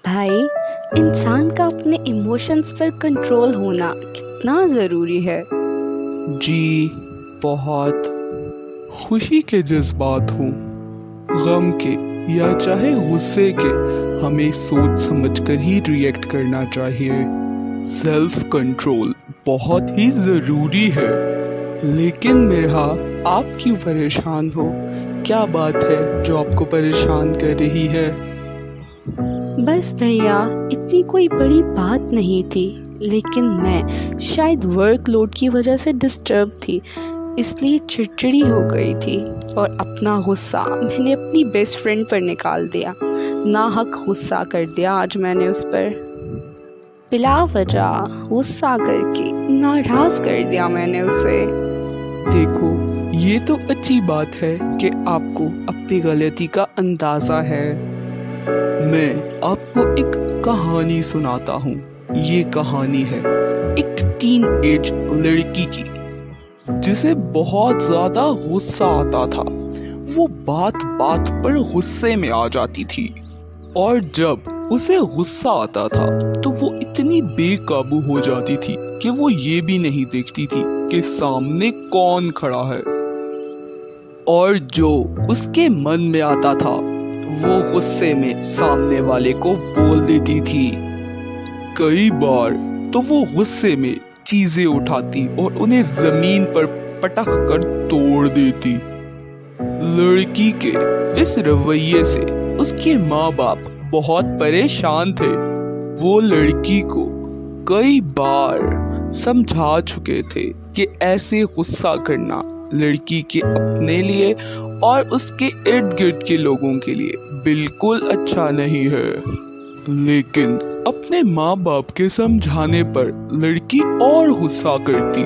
भाई, इंसान का अपने इमोशंस पर कंट्रोल होना कितना ज़रूरी है। जी बहुत। खुशी के जज्बात हों, गम के या चाहे गुस्से के, हमें सोच समझकर ही रिएक्ट करना चाहिए। सेल्फ कंट्रोल बहुत ही ज़रूरी है। लेकिन मेरा आप क्यों परेशान हो? क्या बात है जो आपको परेशान कर रही है? बस भैया, इतनी कोई बड़ी बात नहीं थी, लेकिन मैं शायद वर्कलोड की वजह से डिस्टर्ब थी, इसलिए चिड़चिड़ी हो गई थी और अपना गुस्सा मैंने अपनी बेस्ट फ्रेंड पर निकाल दिया। नाहक गुस्सा कर दिया आज मैंने उस पर, बिला वजह गुस्सा करके नाराज कर दिया मैंने उसे। देखो, ये तो अच्छी बात है कि आपको अपनी गलती का अंदाजा है। मैं आपको एक कहानी सुनाता हूँ। ये कहानी है एक टीन एज लड़की की, जिसे बहुत ज्यादा गुस्सा आता था। वो बात बात पर गुस्से में आ जाती थी, और जब उसे गुस्सा आता था तो वो इतनी बेकाबू हो जाती थी कि वो ये भी नहीं देखती थी कि सामने कौन खड़ा है। और जो उसके मन में आता था वो गुस्से में सामने वाले को बोल देती थी। कई बार तो वो गुस्से में चीजें उठाती और उन्हें जमीन पर पटक कर तोड़ देती। लड़की के इस रवैये से उसके माँ बाप बहुत परेशान थे। वो लड़की को कई बार समझा चुके थे कि ऐसे गुस्सा करना लड़की के अपने लिए और उसके इर्द गिर्द के लोगों के लिए बिल्कुल अच्छा नहीं है। लेकिन अपने माँ बाप के समझाने पर लड़की और गुस्सा करती।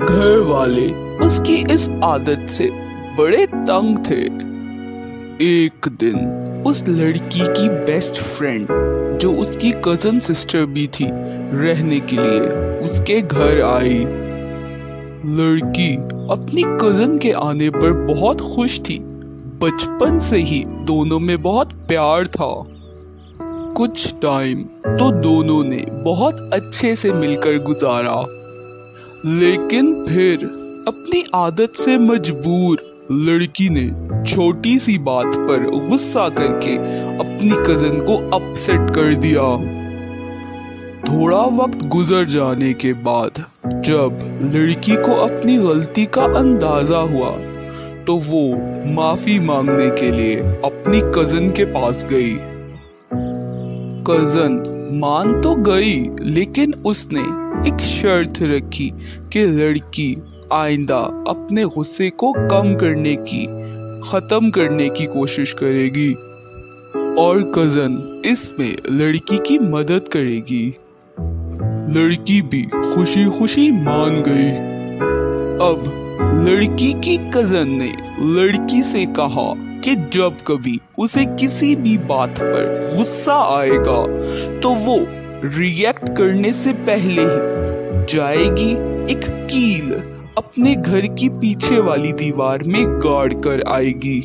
घर वाले उसकी इस आदत से बड़े तंग थे। एक दिन उस लड़की की बेस्ट फ्रेंड, जो उसकी कजन सिस्टर भी थी, रहने के लिए उसके घर आई। लड़की अपनी कजन के आने पर बहुत खुश थी। बचपन से ही दोनों में बहुत प्यार था। कुछ टाइम तो दोनों ने बहुत अच्छे से मिलकर गुजारा। लेकिन फिर अपनी आदत से मजबूर लड़की ने छोटी सी बात पर गुस्सा करके अपनी कजन को अपसेट कर दिया। थोड़ा वक्त गुजर जाने के बाद जब लड़की को अपनी गलती का अंदाजा हुआ तो वो माफी मांगने के लिए अपनी कजन के पास गई। कजन मान तो गई, लेकिन उसने एक शर्त रखी कि लड़की आइंदा अपने गुस्से को खत्म करने की कोशिश करेगी और कजन इसमें लड़की की मदद करेगी। लड़की भी खुशी खुशी मान गई। अब लड़की की कजन ने लड़की से कहा कि जब कभी उसे किसी भी बात पर गुस्सा आएगा तो वो रिएक्ट करने से पहले ही जाएगी एक कील अपने घर की पीछे वाली दीवार में गाड़ कर आएगी।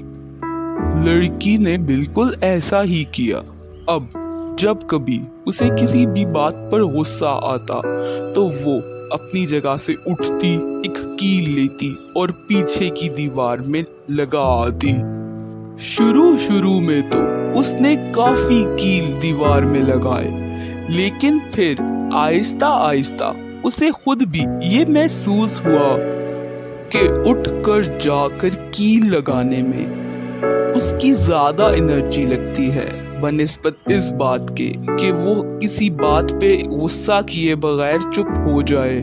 लड़की ने बिल्कुल ऐसा ही किया। अब जब कभी उसे किसी भी बात पर गुस्सा आता तो वो अपनी जगह से उठती, एक कील लेती और पीछे की दीवार में लगा आती। शुरू में तो उसने काफी कील दीवार में लगाए, लेकिन फिर आहिस्ता आहिस्ता उसे खुद भी ये महसूस हुआ कि उठकर जाकर कील लगाने में उसकी ज्यादा एनर्जी लगती है बनिस्बत इस बात के कि वो किसी बात पे गुस्सा किए बगैर चुप हो जाए।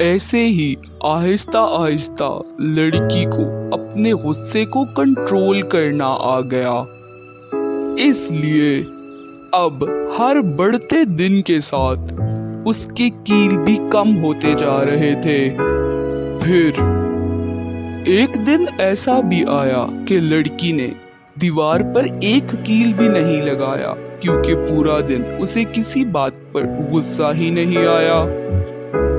ऐसे ही आहिस्ता आहिस्ता लड़की को अपने गुस्से को कंट्रोल करना आ गया। इसलिए अब हर बढ़ते दिन के साथ उसके कील भी कम होते जा रहे थे। फिर एक दिन ऐसा भी आया कि लड़की ने दीवार पर एक कील भी नहीं लगाया, क्योंकि पूरा दिन उसे किसी बात पर गुस्सा ही नहीं आया।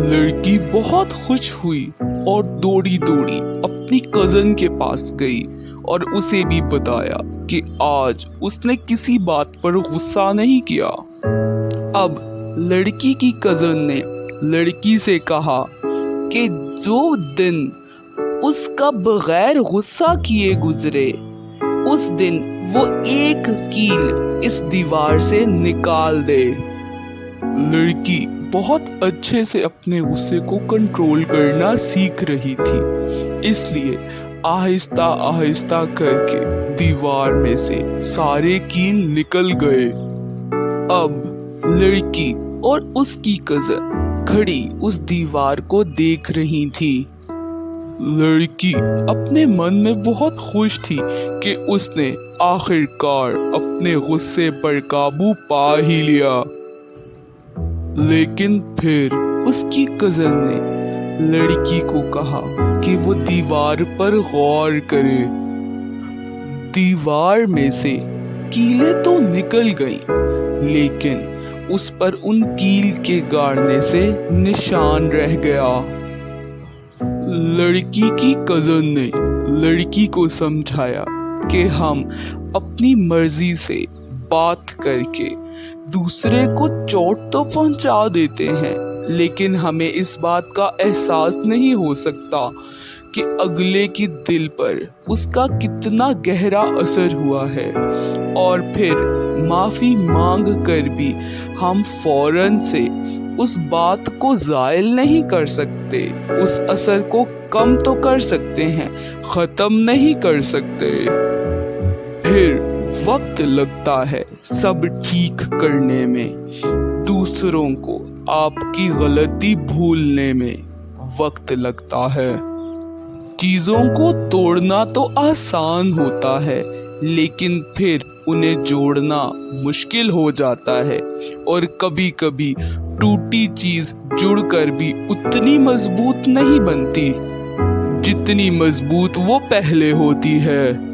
लड़की बहुत खुश हुई और दौड़ी दौड़ी अपनी कजन के पास गई और उसे भी बताया कि आज उसने किसी बात पर गुस्सा नहीं किया। अब लड़की की कजन ने लड़की से कहा कि जो दिन उसका बगैर गुस्सा किए गुजरे, उस दिन वो एक कील इस दीवार से निकाल दे। लड़की बहुत अच्छे से अपने गुस्से को कंट्रोल करना सीख रही थी, इसलिए आहिस्ता आहिस्ता करके दीवार में से सारे कील निकल गए। अब लड़की और उसकी कजन खड़ी उस दीवार को देख रही थी। लड़की अपने मन में बहुत खुश थी कि उसने आखिरकार अपने गुस्से पर काबू पा ही लिया। लेकिन फिर उसकी कजन ने लड़की को कहा कि वो दीवार पर गौर करे। दीवार में से कीलें तो निकल गईं, लेकिन उस पर उन कील के गाड़ने से निशान रह गया। लड़की की कजन ने लड़की को समझाया कि हम अपनी मर्जी से बात करके दूसरे को चोट तो पहुंचा देते हैं, लेकिन हमें इस बात का एहसास नहीं हो सकता कि अगले के दिल पर उसका कितना गहरा असर हुआ है। और फिर माफी मांग कर भी हम फौरन से उस बात को जायल नहीं कर सकते, उस असर को कम तो कर सकते हैं, खत्म नहीं कर सकते। फिर वक्त लगता है सब ठीक करने में, दूसरों को आपकी गलती भूलने में वक्त लगता है। चीजों को तोड़ना तो आसान होता है, लेकिन फिर उन्हें जोड़ना मुश्किल हो जाता है। और कभी कभी टूटी चीज जुड़कर भी उतनी मजबूत नहीं बनती जितनी मजबूत वो पहले होती है।